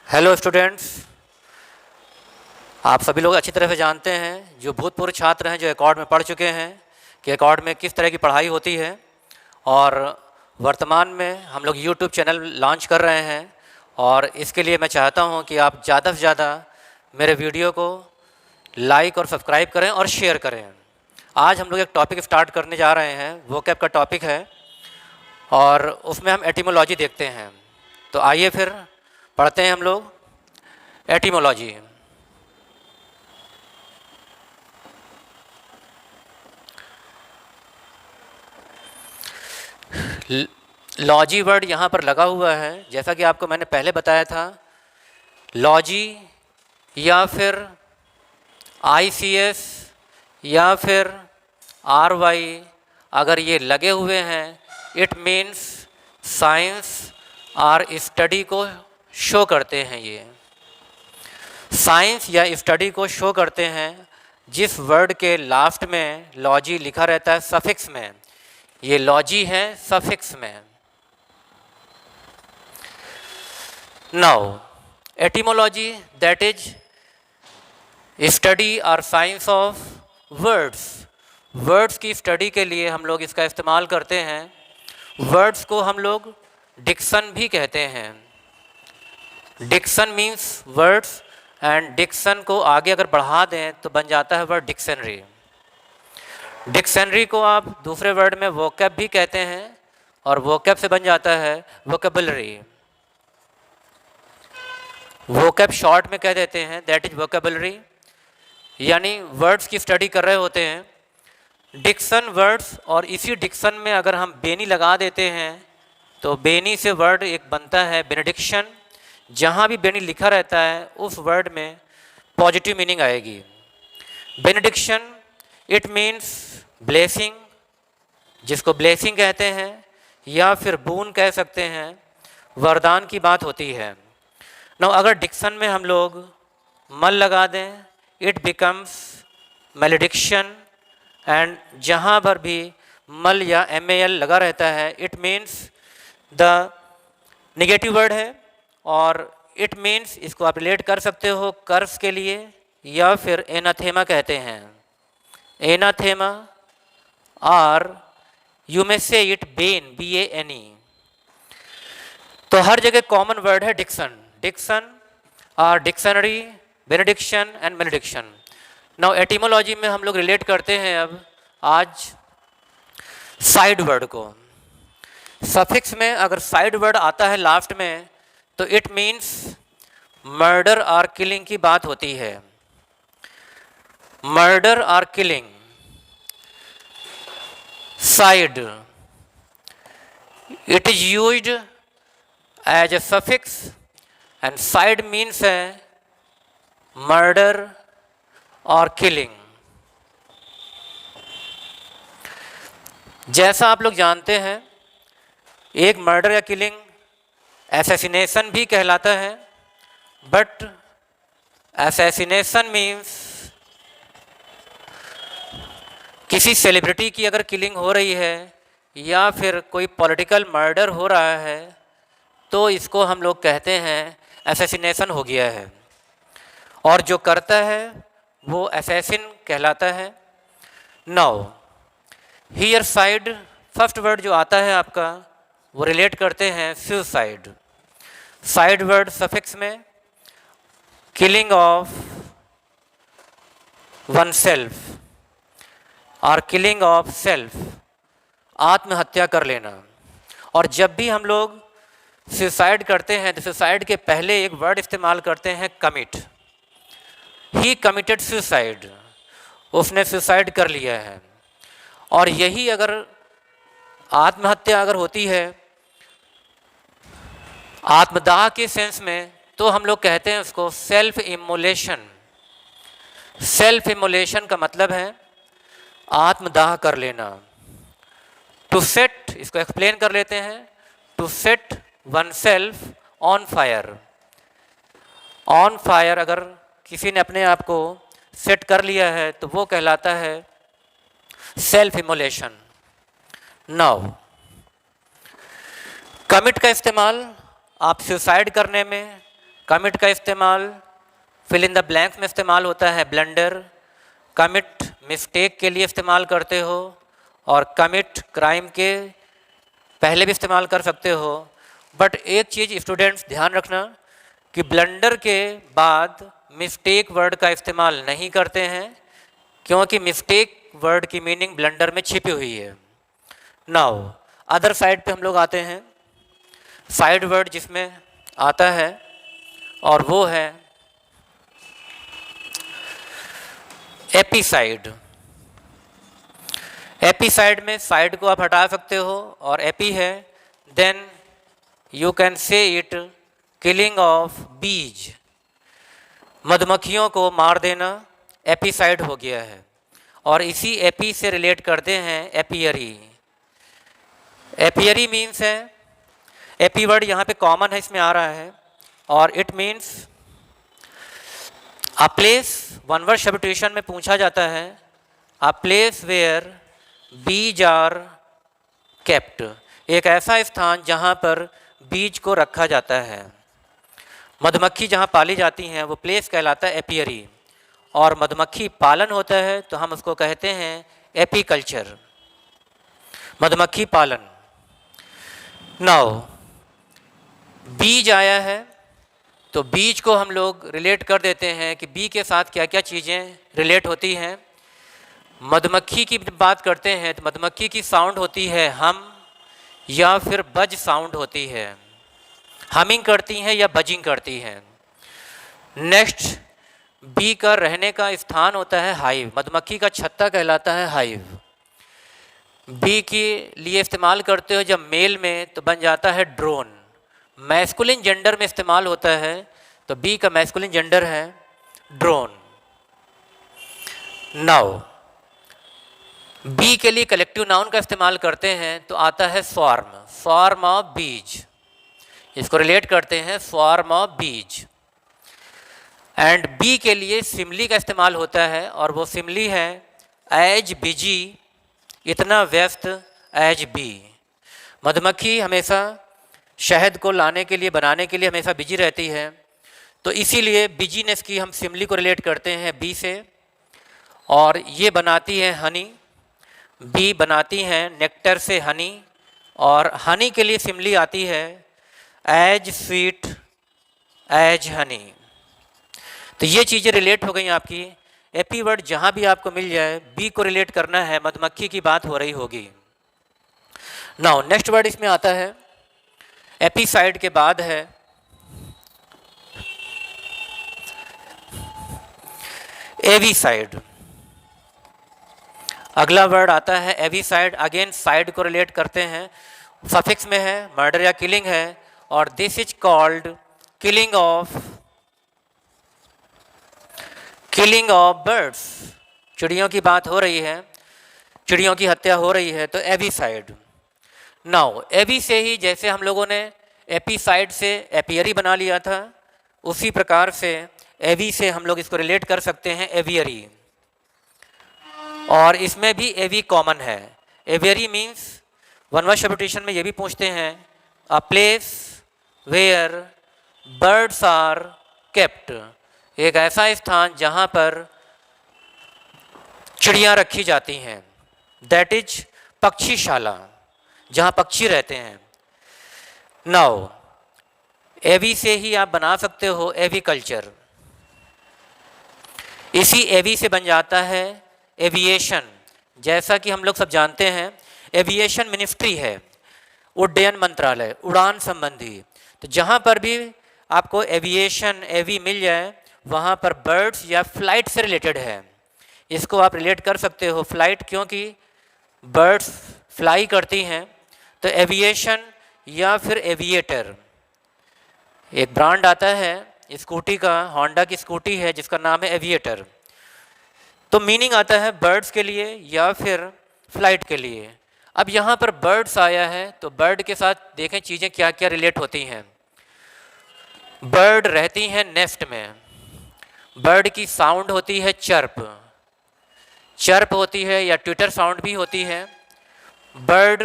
Hello students, आप सभी लोग अच्छी तरह से जानते हैं, जो भूतपूर्व छात्र हैं जो अकॉर्ड में पढ़ चुके हैं कि अकॉर्ड में किस तरह की पढ़ाई होती है। और वर्तमान में हम लोग यूट्यूब चैनल लॉन्च कर रहे हैं और इसके लिए मैं चाहता हूं कि आप ज़्यादा से ज़्यादा मेरे वीडियो को लाइक और सब्सक्राइब करें और शेयर करें। आज हम लोग एक टॉपिक स्टार्ट करने जा रहे हैं, वोकैब का टॉपिक है और उसमें हम एटिमोलॉजी देखते हैं। तो आइए फिर पढ़ते हैं हम लोग एटिमोलॉजी। लॉजी वर्ड यहाँ पर लगा हुआ है, जैसा कि आपको मैंने पहले बताया था। लॉजी या फिर ICS या फिर RY अगर ये लगे हुए हैं, इट मीन्स साइंस और स्टडी को शो करते हैं। ये साइंस या स्टडी को शो करते हैं। जिस वर्ड के लास्ट में लॉजी लिखा रहता है सफिक्स में, ये लॉजी है सफिक्स में। Now etymology that is study और साइंस ऑफ वर्ड्स। वर्ड्स की स्टडी के लिए हम लोग इसका इस्तेमाल करते हैं। वर्ड्स को हम लोग डिक्शन भी कहते हैं। Diction means words and diction को आगे अगर बढ़ा दें तो बन जाता है वर्ड डिक्शनरी। डिक्शनरी को आप दूसरे वर्ड में वोकैब भी कहते हैं और वोकैब से बन जाता है वोकेबलरी। वोकैब शॉर्ट में कह देते हैं, दैट इज वोकेबलरी। यानी वर्ड्स की स्टडी कर रहे होते हैं। डिक्शन वर्ड्स, और इसी डिक्शन में अगर हम बेनी लगा देते हैं तो बेनी से वर्ड एक बनता है बेनेडिक्शन। जहाँ भी बेनी लिखा रहता है उस वर्ड में पॉजिटिव मीनिंग आएगी। बेनेडिक्शन इट मीन्स ब्लेसिंग, जिसको ब्लेसिंग कहते हैं या फिर बून कह सकते हैं, वरदान की बात होती है। now अगर डिक्शन में हम लोग मल लगा दें, इट बिकम्स मैलेडिक्शन। एंड जहाँ पर भी मल या MAL लगा रहता है, it means the negative word है। और इट मीन्स इसको आप रिलेट कर सकते हो कर्स के लिए, या फिर एनाथेमा कहते हैं। एनाथेमा, और यू मे से इट बेन, BANE। तो हर जगह कॉमन वर्ड है डिक्शन। डिक्शन और dictionary, benediction and malediction. Now etymology में हम लोग रिलेट करते हैं अब आज साइड वर्ड को। सफिक्स में अगर साइड वर्ड आता है लास्ट में तो इट मीन्स मर्डर और किलिंग की बात होती है। मर्डर और killing. Cide, it is used as a suffix and cide means है मर्डर और किलिंग। जैसा आप लोग जानते हैं, एक मर्डर या किलिंग असैसिनेशन भी कहलाता है। बट असैसिनेशन मीन्स किसी सेलिब्रिटी की अगर किलिंग हो रही है या फिर कोई पॉलिटिकल मर्डर हो रहा है तो इसको हम लोग कहते हैं असैसिनेशन हो गया है, और जो करता है वो असैसिन कहलाता है। Now here side, first word जो आता है आपका वो रिलेट करते हैं सुसाइड। साइड वर्ड सफिक्स में किलिंग ऑफ वन सेल्फ और किलिंग ऑफ सेल्फ, आत्महत्या कर लेना। और जब भी हम लोग सुसाइड करते हैं तो सुसाइड के पहले एक वर्ड इस्तेमाल करते हैं कमिट। ही कमिटेड सुसाइड, उसने सुसाइड कर लिया है। और यही अगर आत्महत्या अगर होती है आत्मदाह के सेंस में तो हम लोग कहते हैं उसको सेल्फ इमोलेशन। सेल्फ इमोलेशन का मतलब है आत्मदाह कर लेना। टू सेट, इसको एक्सप्लेन कर लेते हैं। To set one self on fire. On fire अगर किसी ने अपने आप को सेट कर लिया है तो वो कहलाता है सेल्फ इमोलेशन। नाउ कमिट का इस्तेमाल आप सुसाइड करने में, कमिट का इस्तेमाल फिल इन द ब्लैंक्स में इस्तेमाल होता है ब्लंडर, कमिट मिस्टेक के लिए इस्तेमाल करते हो, और कमिट क्राइम के पहले भी इस्तेमाल कर सकते हो। बट एक चीज़ स्टूडेंट्स ध्यान रखना कि ब्लंडर के बाद मिस्टेक वर्ड का इस्तेमाल नहीं करते हैं, क्योंकि मिस्टेक वर्ड की मीनिंग ब्लंडर में छिपी हुई है। नाउ अदर साइड पे हम लोग आते हैं, साइड वर्ड जिसमें आता है और वो है एपीसाइड। एपीसाइड में साइड को आप हटा सकते हो और एपी है, then you can say it killing of bees, मधुमक्खियों को मार देना एपीसाइड हो गया है। और इसी एपी से रिलेट करते हैं एपियरी। एपियरी मीन्स है, एपी वर्ड यहाँ पे कॉमन है, इसमें आ रहा है, और it means a place, one word substitution में पूछा जाता है, अ place where bees are kept, एक ऐसा स्थान जहाँ पर बीज को रखा जाता है। मधुमक्खी जहाँ पाली जाती हैं वो प्लेस कहलाता है एपियरी, और मधुमक्खी पालन होता है तो हम उसको कहते हैं एपीकल्चर, मधुमक्खी पालन। नाउ बीज आया है तो बीज को हम लोग रिलेट कर देते हैं कि बी के साथ क्या क्या चीज़ें रिलेट होती हैं। मधुमक्खी की बात करते हैं तो मधुमक्खी की साउंड होती है हम, या फिर बज साउंड होती है, हमिंग करती हैं या बजिंग करती हैं। नेक्स्ट बी का रहने का स्थान होता है हाइव, मधुमक्खी का छत्ता कहलाता है हाइव। बी के लिए इस्तेमाल करते हो जब मेल में तो बन जाता है ड्रोन, मैस्कुलिन जेंडर में इस्तेमाल होता है तो बी का मैस्कुलिन जेंडर है ड्रोन। नाउ बी के लिए कलेक्टिव नाउन का इस्तेमाल करते हैं तो आता है स्वार्म, स्वार्म ऑफ बीज, इसको रिलेट करते हैं स्वार्म ऑफ बीज। एंड बी के लिए सिमली का इस्तेमाल होता है और वो सिमली है एज बिजी, इतना व्यस्त एज बी। मधुमक्खी हमेशा शहद को लाने के लिए, बनाने के लिए हमेशा बिजी रहती है, तो इसीलिए बिजीनेस की हम सिमली को रिलेट करते हैं बी से, और ये बनाती है हनी, बी बनाती हैं नेक्टर से हनी, और हनी के लिए सिमली आती है एज स्वीट एज हनी। तो ये चीज़ें रिलेट हो गई आपकी। एपी वर्ड जहाँ भी आपको मिल जाए बी को रिलेट करना है, मधुमक्खी की बात हो रही होगी। नाउ नेक्स्ट वर्ड इसमें आता है, एपीसाइड के बाद है एवीसाइड। अगला वर्ड आता है एवीसाइड, अगेन साइड को रिलेट करते हैं, सफिक्स में है, मर्डर या किलिंग है, और this is called killing of birds. चिड़ियों की बात हो रही है, चिड़ियों की हत्या हो रही है, तो एवीसाइड। नाउ एवी से ही जैसे हम लोगों ने एपीसाइड से एपियरी बना लिया था, उसी प्रकार से एवी से हम लोग इसको रिलेट कर सकते हैं एवियरी, और इसमें भी एवी कॉमन है। Aviary means one word substitution में ये भी पूछते हैं, a place where birds are kept, एक ऐसा स्थान जहाँ पर चिड़ियाँ रखी जाती हैं, दैट इज पक्षीशाला, जहाँ पक्षी रहते हैं। नाउ एवी से ही आप बना सकते हो एवीकल्चर, इसी एवी से बन जाता है एविएशन। जैसा कि हम लोग सब जानते हैं एविएशन मिनिस्ट्री है, उड्डयन मंत्रालय, उड़ान संबंधी, तो जहाँ पर भी आपको एविएशन एवी मिल जाए वहाँ पर बर्ड्स या फ्लाइट से रिलेटेड है, इसको आप रिलेट कर सकते हो फ्लाइट, क्योंकि बर्ड्स फ्लाई करती हैं, तो एविएशन या फिर एविएटर। एक ब्रांड आता है स्कूटी का, होंडा की स्कूटी है जिसका नाम है एविएटर, तो मीनिंग आता है बर्ड्स के लिए या फिर फ्लाइट के लिए। अब यहाँ पर बर्ड्स आया है तो बर्ड के साथ देखें चीज़ें क्या क्या रिलेट होती हैं। बर्ड रहती हैं नेस्ट में, बर्ड की साउंड होती है चर्प, चर्प होती है या ट्विटर साउंड भी होती है। बर्ड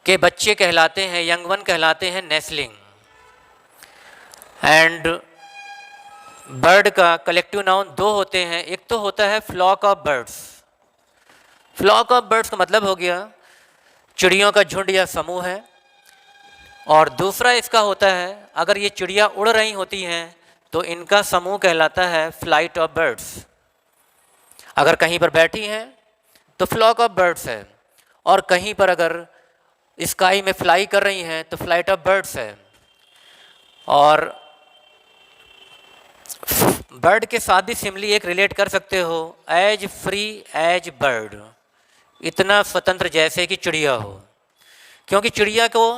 के बच्चे कहलाते हैं, यंग वन कहलाते हैं नेस्लिंग। एंड बर्ड का कलेक्टिव नाउन दो होते हैं, एक तो होता है flock of birds. Flock of birds का मतलब हो गया चिड़ियों का झुंड या समूह है, और दूसरा इसका होता है अगर ये चिड़िया उड़ रही होती हैं तो इनका समूह कहलाता है फ्लाइट ऑफ बर्ड्स। अगर कहीं पर बैठी हैं तो फ्लॉक ऑफ बर्ड्स है, और कहीं पर अगर स्काई में फ्लाई कर रही हैं तो फ्लाइट ऑफ बर्ड्स है। और बर्ड के साथ भी सिमिली एक रिलेट कर सकते हो, एज फ्री एज बर्ड, इतना स्वतंत्र जैसे कि चिड़िया हो। क्योंकि चिड़िया को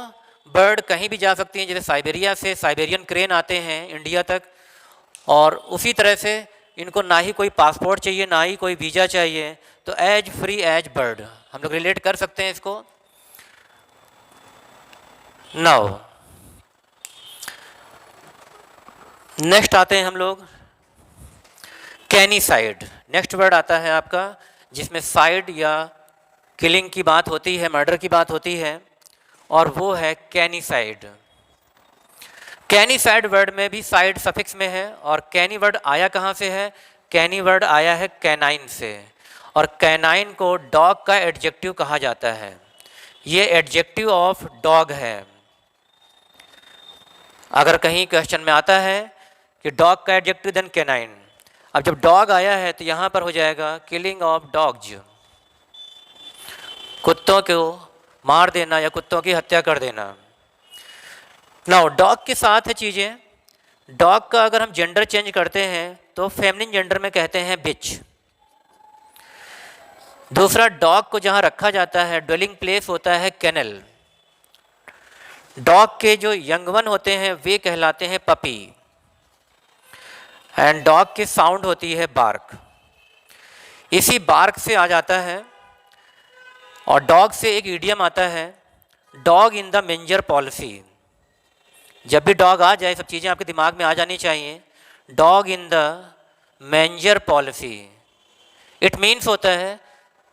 बर्ड कहीं भी जा सकती हैं, जैसे साइबेरिया से साइबेरियन क्रेन आते हैं इंडिया तक, और उसी तरह से इनको ना ही कोई पासपोर्ट चाहिए ना ही कोई वीज़ा चाहिए, तो एज फ्री एज बर्ड हम लोग रिलेट कर सकते हैं इसको। नाउ नेक्स्ट आते हैं हम लोग कैनीसाइड। नेक्स्ट वर्ड आता है आपका जिसमें साइड या किलिंग की बात होती है, मर्डर की बात होती है, और वो है कैनीसाइड। कैनीसाइड वर्ड में भी साइड सफिक्स में है, और कैनी वर्ड आया कहाँ से है? कैनी वर्ड आया है कैनाइन से, और कैनाइन को डॉग का एडजेक्टिव कहा जाता है। ये एडजेक्टिव ऑफ डॉग है। अगर कहीं क्वेश्चन में आता है कि डॉग का एडजेक्टिव देन कैनाइन, अब जब डॉग आया है तो यहाँ पर हो जाएगा किलिंग ऑफ डॉग्स, कुत्तों को मार देना या कुत्तों की हत्या कर देना। नाउ डॉग के साथ है चीज़ें, डॉग का अगर हम जेंडर चेंज करते हैं तो फेमिनिन जेंडर में कहते हैं बिच। दूसरा, डॉग को जहाँ रखा जाता है ड्वेलिंग प्लेस होता है केनल। डॉग के जो यंग वन होते हैं वे कहलाते हैं पपी, एंड डॉग की साउंड होती है बार्क। इसी बार्क से आ जाता है, और डॉग से एक इडियम आता है डॉग इन द मेंजर पॉलिसी। जब भी डॉग आ जाए सब चीज़ें आपके दिमाग में आ जानी चाहिए। Dog in the मेंजर policy, it means होता है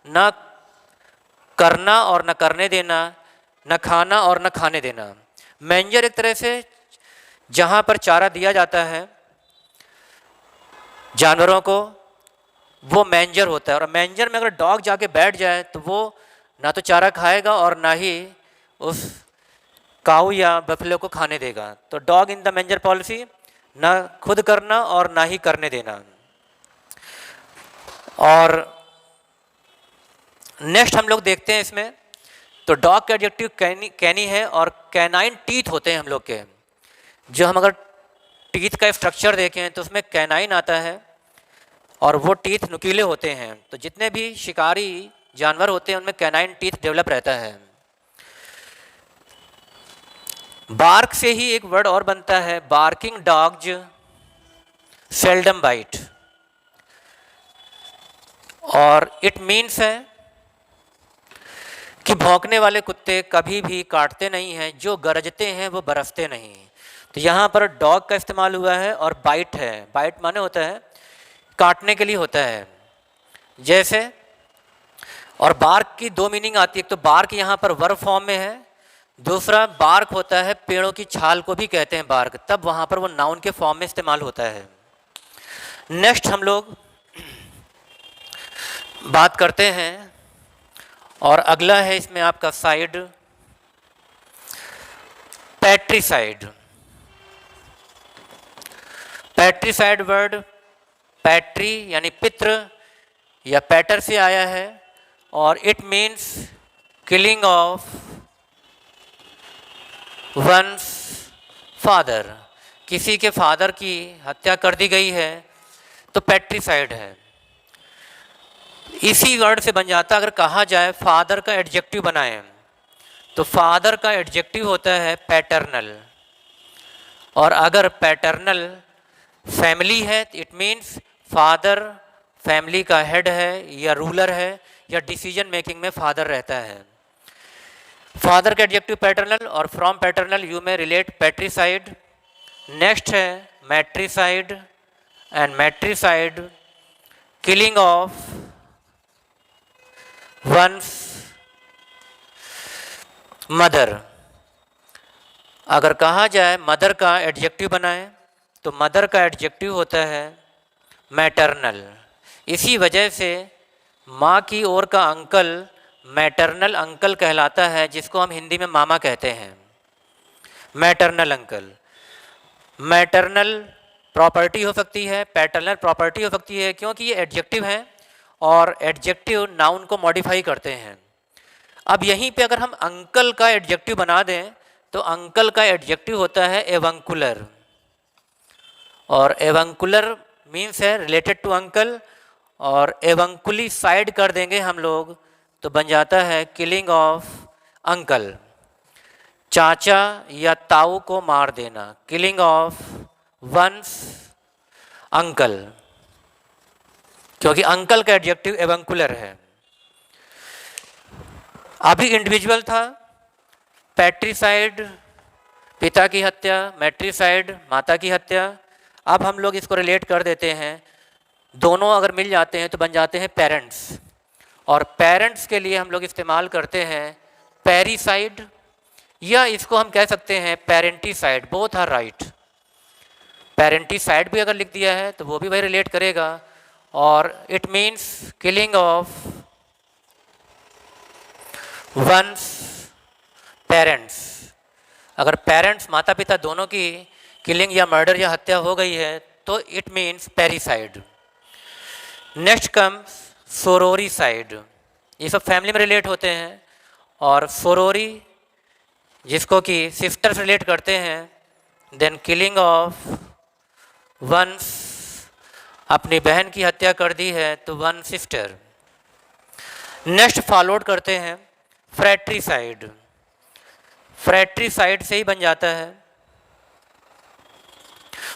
न करना और न करने देना, न खाना और न खाने देना। मेंजर एक तरह से जहाँ पर चारा दिया जाता है जानवरों को, वो मेंजर होता है। और मेंजर में अगर डॉग जाके बैठ जाए तो वो ना तो चारा खाएगा और ना ही उस काऊ या बफेलो को खाने देगा। तो डॉग इन द मेंजर पॉलिसी, ना खुद करना और ना ही करने देना। और नेक्स्ट हम लोग देखते हैं इसमें, तो डॉग का एडजेक्टिव कैनी है, और कैनाइन टीथ होते हैं हम लोग के। जो हम अगर टीथ का स्ट्रक्चर देखें तो उसमें कैनाइन आता है, और वो टीथ नुकीले होते हैं। तो जितने भी शिकारी जानवर होते हैं उनमें कैनाइन टीथ डेवलप रहता है। बार्क से ही एक वर्ड और बनता है, बार्किंग डॉग्स सेल्डम बाइट, और इट मीन्स है कि भौंकने वाले कुत्ते कभी भी काटते नहीं हैं, जो गरजते हैं वो बरसते नहीं। तो यहाँ पर डॉग का इस्तेमाल हुआ है, और बाइट है, बाइट माने होता है काटने के लिए होता है जैसे। और बार्क की दो मीनिंग आती है, एक तो बार्क यहाँ पर वर्ब फॉर्म में है, दूसरा बार्क होता है पेड़ों की छाल को भी कहते हैं बार्क, तब वहाँ पर वो नाउन के फॉर्म में इस्तेमाल होता है। नेक्स्ट हम लोग बात करते हैं, और अगला है इसमें आपका साइड, पैट्रीसाइड। पैट्रीसाइड वर्ड पैट्री यानी पितृ या पैटर से आया है, और it means killing of once father. किसी के फादर की हत्या कर दी गई है तो पैट्रीसाइड है। इसी वर्ड से बन जाता, अगर कहा जाए फादर का एडजेक्टिव बनाएं तो फादर का एडजेक्टिव होता है पैटर्नल, और अगर पैटर्नल फैमिली है तो इट मीन्स फादर फैमिली का हेड है या रूलर है या डिसीजन मेकिंग में फादर रहता है। फादर का एडजेक्टिव पैटर्नल, और from paternal you may relate patricide. Next है matricide, and matricide killing of one's mother. अगर कहा जाए मदर का एडजेक्टिव बनाएं तो मदर का एडजेक्टिव होता है मैटरनल। इसी वजह से माँ की ओर का अंकल मैटरनल अंकल कहलाता है, जिसको हम हिंदी में मामा कहते हैं, मैटरनल अंकल। मैटरनल प्रॉपर्टी हो सकती है, पैटर्नल प्रॉपर्टी हो सकती है, क्योंकि ये एडजेक्टिव हैं और एडजेक्टिव नाउन को मॉडिफाई करते हैं। अब यहीं पे अगर हम अंकल का एडजेक्टिव बना दें तो अंकल का एडजेक्टिव होता है एवंकुलर, और एवंकुलर मीन्स है रिलेटेड टू अंकल, और एवंकुली साइड कर देंगे हम लोग तो बन जाता है किलिंग ऑफ अंकल, चाचा या ताऊ को मार देना, किलिंग ऑफ वंस अंकल, क्योंकि अंकल का एडजेक्टिव एवंकुलर है। अभी इंडिविजुअल था, पैट्रिसाइड पिता की हत्या, मैट्रिसाइड माता की हत्या। अब हम लोग इसको रिलेट कर देते हैं, दोनों अगर मिल जाते हैं तो बन जाते हैं पेरेंट्स, और पेरेंट्स के लिए हम लोग इस्तेमाल करते हैं पैरिसाइड, या इसको हम कह सकते हैं पेरेंटिसाइड, बोथ आर राइट। पेरेंटिसाइड भी अगर लिख दिया है तो वो भी वही रिलेट करेगा, और it means killing of one's parents. अगर पेरेंट्स माता पिता दोनों की किलिंग या मर्डर या हत्या हो गई है तो इट मीन्स पैरिसाइड। नेक्स्ट कम्स सोरोरीसाइड, ये सब फैमिली में रिलेट होते हैं, और सोरोरी जिसको कि सिस्टर्स रिलेट करते हैं, देन किलिंग ऑफ वंस, अपनी बहन की हत्या कर दी है तो वन सिस्टर। नेक्स्ट फॉलोड करते हैं फ्रैट्रिसाइड, फ्रैट्रिसाइड से ही बन जाता है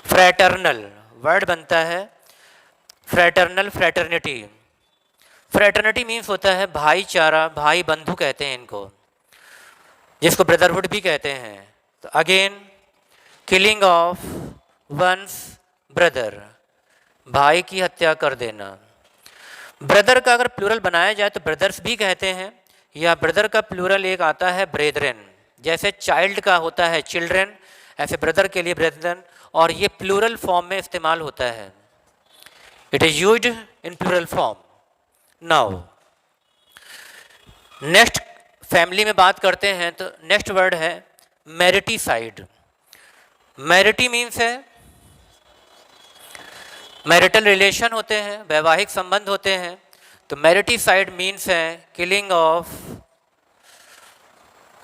फ्रैटर्नल, वर्ड बनता है फ्रैटर्नल, फ्रैटर्निटी। फ्रैटर्निटी मीन्स होता है भाईचारा, भाई बंधु कहते हैं इनको, जिसको ब्रदरहुड भी कहते हैं। तो again killing of one's brother, भाई की हत्या कर देना। ब्रदर का अगर प्लूरल बनाया जाए तो ब्रदर्स भी कहते हैं, या ब्रदर का प्लूरल एक आता है ब्रेदरेन, जैसे चाइल्ड का होता है चिल्ड्रेन, ऐसे ब्रदर के लिए ब्रेदरेन, और ये प्लूरल फॉर्म में इस्तेमाल होता है, it is used in plural form. Now next family में बात करते हैं तो नेक्स्ट वर्ड है मैरिटिसाइड। मैरिटी मीन्स है मैरिटल रिलेशन होते हैं, वैवाहिक संबंध होते हैं, तो मैरिटिसाइड मीन्स है killing of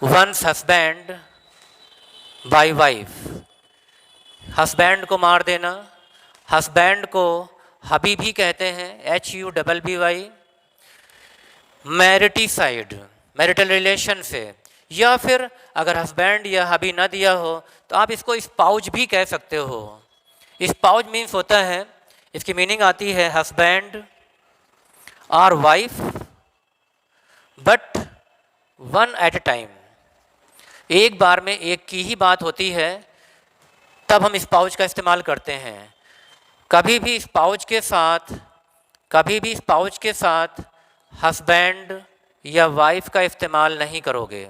one's husband by wife, husband को मार देना। हस्बैंड को हबी भी कहते हैं, HUBBY। मैरिटिसाइड मैरिटल रिलेशन से, या फिर अगर हस्बैंड या हबी ना दिया हो तो आप इसको स्पाउज भी कह सकते हो। स्पाउज मीन्स होता है, इसकी मीनिंग आती है हस्बैंड और wife but one at a time, एक बार में एक की ही बात होती है, तब हम स्पाउज का इस्तेमाल करते हैं। कभी भी स्पाउज के साथ हस्बैंड या वाइफ का इस्तेमाल नहीं करोगे,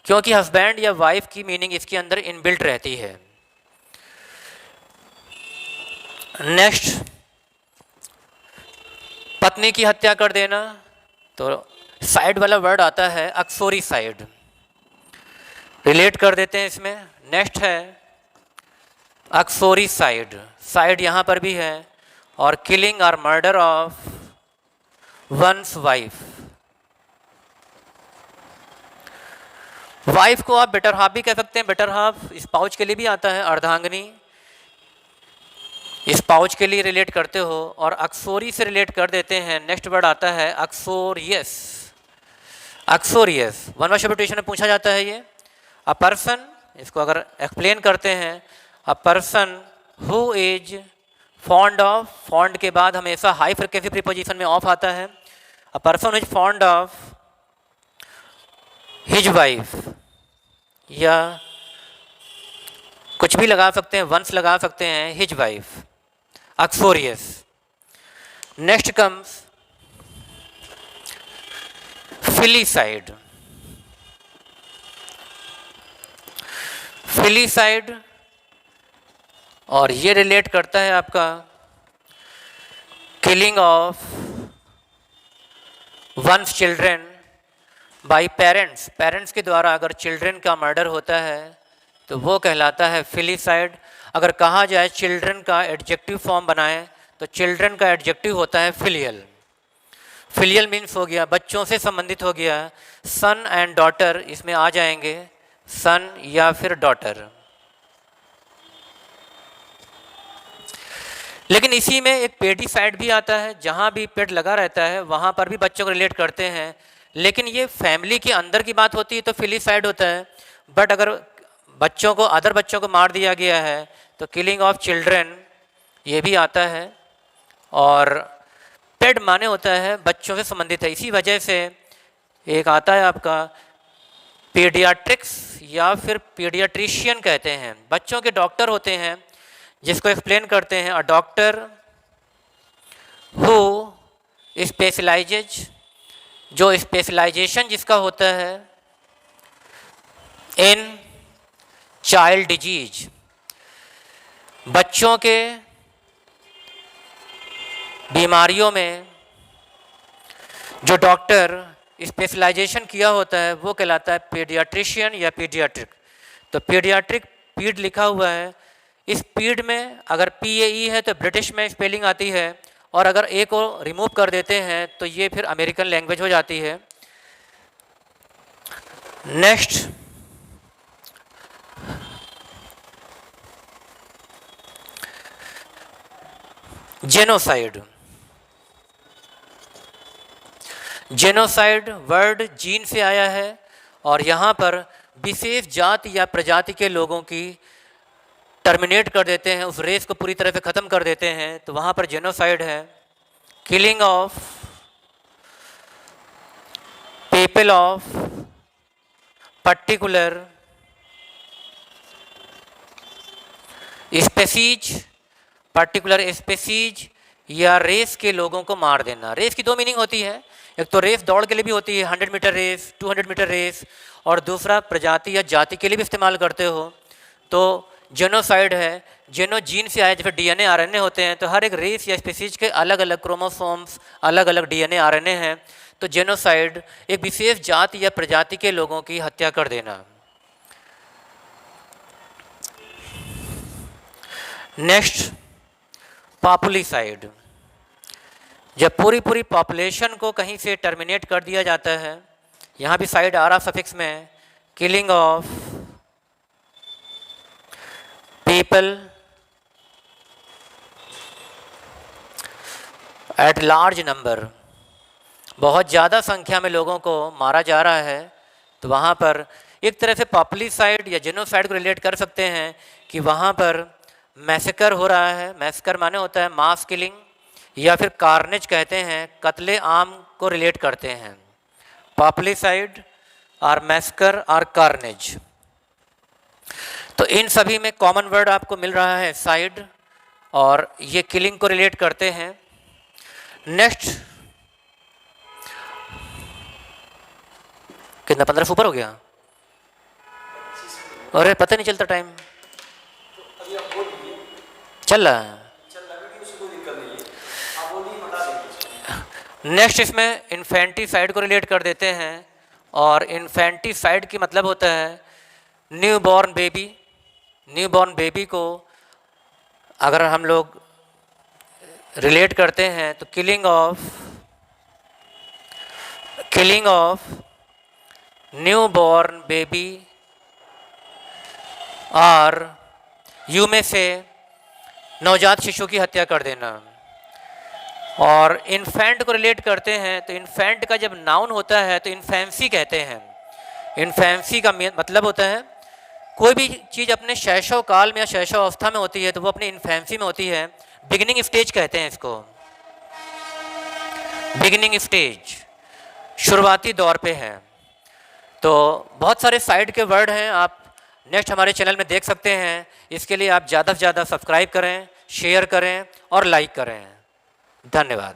क्योंकि हस्बैंड या वाइफ की मीनिंग इसके अंदर इनबिल्ट रहती है। नेक्स्ट पत्नी की हत्या कर देना, तो साइड वाला वर्ड आता है अक्सोरिसाइड, रिलेट कर देते हैं इसमें। नेक्स्ट है अक्सोरिसाइड, साइड यहाँ पर भी है, और किलिंग और murder of one's wife. Wife को आप बेटर हाफ भी कह सकते हैं, बेटर हाफ स्पाउज के लिए भी आता है, अर्धांगिनी स्पाउज के लिए रिलेट करते हो, और अक्सोरी से रिलेट कर देते हैं। नेक्स्ट वर्ड आता है अक्सोरियस। अक्सोरियस वन वर्ड सब्स्टिट्यूशन में पूछा जाता है ये। अ पर्सन, इसको अगर एक्सप्लेन करते हैं, a person who is fond of, fond के बाद हमेशा हाई फ्रिक्वेंसी प्रीपोजिशन में ऑफ आता है। A person is fond of his wife, या कुछ भी लगा सकते हैं, वंस लगा सकते हैं, his wife, uxorious. Next comes filicide. Filicide और ये रिलेट करता है आपका killing of one's children by parents. Parents के द्वारा अगर चिल्ड्रन का मर्डर होता है तो वो कहलाता है फिलिसाइड। अगर कहा जाए चिल्ड्रन का एडजेक्टिव फॉर्म बनाएं तो चिल्ड्रन का एडजेक्टिव होता है फिलियल। फिलियल मीन्स हो गया बच्चों से संबंधित हो गया, सन एंड डॉटर इसमें आ जाएंगे, सन या फिर डॉटर। लेकिन इसी में एक पेडिसाइड भी आता है, जहाँ भी पेट लगा रहता है वहाँ पर भी बच्चों को रिलेट करते हैं, लेकिन ये फैमिली के अंदर की बात होती है तो फिलिसाइड होता है। बट अगर बच्चों को, अदर बच्चों को मार दिया गया है तो किलिंग ऑफ चिल्ड्रन ये भी आता है। और पेड माने होता है बच्चों से संबंधित है। इसी वजह से एक आता है आपका पीडियाट्रिक्स या फिर पीडियाट्रिशियन कहते हैं, बच्चों के डॉक्टर होते हैं जिसको एक्सप्लेन करते हैं अ डॉक्टर हु स्पेशलाइजेज, जो स्पेशलाइजेशन जिसका होता है इन चाइल्ड डिजीज, बच्चों के बीमारियों में जो डॉक्टर स्पेशलाइजेशन किया होता है वो कहलाता है पीडियाट्रिशियन या पीडियाट्रिक। तो पीडियाट्रिक पीड लिखा हुआ है, इस पीड में अगर PAE है तो ब्रिटिश में स्पेलिंग आती है, और अगर ए को रिमूव कर देते हैं तो ये फिर अमेरिकन लैंग्वेज हो जाती है। Next genocide. Genocide word gene से आया है और यहाँ पर विशेष जाति या प्रजाति के लोगों की टर्मिनेट कर देते हैं, उस रेस को पूरी तरह से ख़त्म कर देते हैं, तो वहाँ पर जेनोसाइड है। Killing of people of particular species, particular species या रेस के लोगों को मार देना। रेस की दो मीनिंग होती है, एक तो रेस दौड़ के लिए भी होती है 100 मीटर रेस, 200 मीटर रेस, और दूसरा प्रजाति या जाति के लिए भी इस्तेमाल करते हो। तो जेनोसाइड है, जेनो जीन से आया, जैसे DNA RNA होते हैं, तो हर एक रेस या स्पीसीज के अलग अलग क्रोमोसोम्स, अलग अलग DNA RNA हैं। तो जेनोसाइड एक विशेष जाति या प्रजाति के लोगों की हत्या कर देना। नेक्स्ट पॉपुलिसाइड, जब पूरी पॉपुलेशन को कहीं से टर्मिनेट कर दिया जाता है, यहाँ भी साइड आ रहा सफिक्स में। Killing of people at large number, बहुत ज़्यादा संख्या में लोगों को मारा जा रहा है, तो वहाँ पर एक तरह से पॉपुलिसाइड या जेनोसाइड को रिलेट कर सकते हैं कि वहाँ पर मैसेकर हो रहा है। मैसेकर माने होता है मास किलिंग, या फिर कार्नेज कहते हैं, कत्ले आम को रिलेट करते हैं। पॉपुलिसाइड और मैसेकर और कार्नेज, तो इन सभी में कॉमन वर्ड आपको मिल रहा है साइड, और ये किलिंग को रिलेट करते हैं। नेक्स्ट कितना 15 ऊपर हो गया, अरे पता नहीं चलता टाइम चल रहा है। नेक्स्ट इसमें इन्फेंटिसाइड को रिलेट कर देते हैं, और इन्फेंटिसाइड की मतलब होता है new born baby. New born baby को अगर हम लोग रिलेट करते हैं तो killing of new born baby, और यू में से नवजात शिशु की हत्या कर देना। और इन्फेंट को रिलेट करते हैं तो इन्फेंट का जब नाउन होता है तो इन्फेंसी कहते हैं। इन्फेंसी का मतलब होता है कोई भी चीज़ अपने शैशव काल में या शैशव अवस्था में होती है तो वो अपनी इन्फेंसी में होती है। बिगिनिंग स्टेज कहते हैं इसको, बिगिनिंग स्टेज शुरुआती दौर पे है। तो बहुत सारे साइड के वर्ड हैं, आप नेक्स्ट हमारे चैनल में देख सकते हैं। इसके लिए आप ज़्यादा से ज़्यादा सब्सक्राइब करें, शेयर करें और लाइक करें। धन्यवाद।